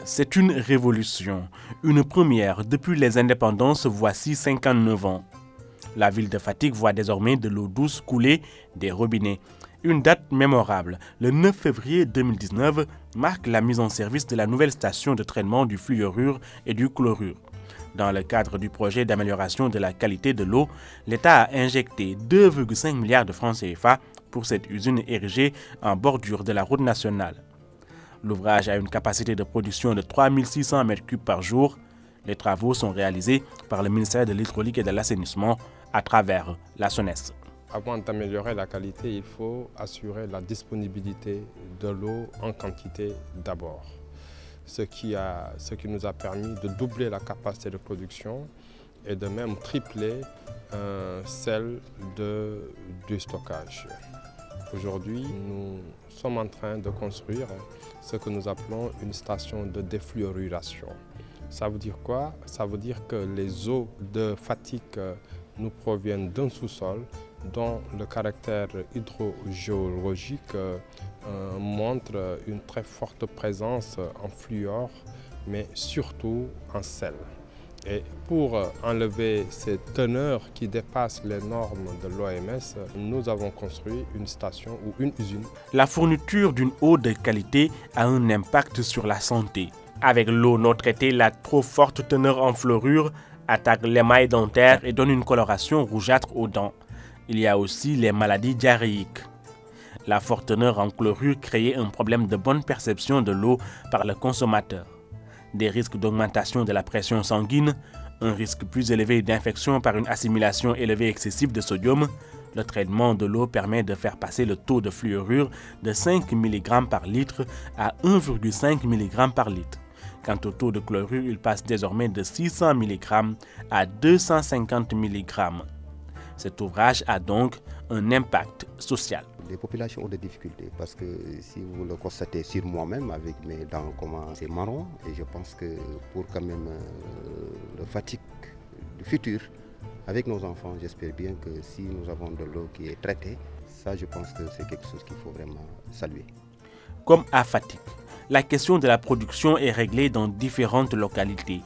c'est une révolution, une première depuis les indépendances voici 59 ans. La ville de Fatick voit désormais de l'eau douce couler des robinets. Une date mémorable, le 9 février 2019, marque la mise en service de la nouvelle station de traitement du fluorure et du chlorure. Dans le cadre du projet d'amélioration de la qualité de l'eau, l'État a injecté 2,5 milliards de francs CFA pour cette usine érigée en bordure de la route nationale. L'ouvrage a une capacité de production de 3600 m3 par jour. Les travaux sont réalisés par le ministère de l'Hydraulique et de l'Assainissement à travers la SONES. Avant d'améliorer la qualité, il faut assurer la disponibilité de l'eau en quantité d'abord. Ce qui nous a permis de doubler la capacité de production et de même tripler celle du stockage. Aujourd'hui, nous sommes en train de construire ce que nous appelons une station de défluorisation. Ça veut dire quoi? Ça veut dire que les eaux de Fatick nous proviennent d'un sous-sol dont le caractère hydrogéologique montre une très forte présence en fluor, mais surtout en sel. Et pour enlever ces teneurs qui dépassent les normes de l'OMS, nous avons construit une station ou une usine. La fourniture d'une eau de qualité a un impact sur la santé. Avec l'eau non traitée, la trop forte teneur en fluorure attaque l'émail dentaire et donne une coloration rougeâtre aux dents. Il y a aussi les maladies diarrhéiques. La forte teneur en chlorure créait un problème de bonne perception de l'eau par le consommateur. Des risques d'augmentation de la pression sanguine, un risque plus élevé d'infection par une assimilation élevée excessive de sodium. Le traitement de l'eau permet de faire passer le taux de fluorure de 5 mg par litre à 1,5 mg par litre. Quant au taux de chlorure, il passe désormais de 600 mg à 250 mg. Cet ouvrage a donc un impact social. Les populations ont des difficultés parce que si vous le constatez sur moi-même avec mes dents, c'est marron, et je pense que pour quand même le Fatick du futur, avec nos enfants, j'espère bien que si nous avons de l'eau qui est traitée, ça je pense que c'est quelque chose qu'il faut vraiment saluer. Comme à Fatick, la question de la production est réglée dans différentes localités.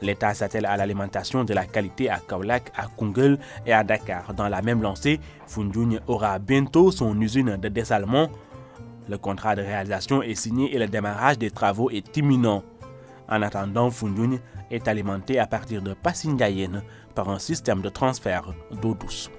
L'État s'attelle à l'alimentation de la qualité à Kaolack, à Koungheul et à Dakar. Dans la même lancée, Foundiougne aura bientôt son usine de dessalement. Le contrat de réalisation est signé et le démarrage des travaux est imminent. En attendant, Foundiougne est alimenté à partir de Passy Ndiayène par un système de transfert d'eau douce.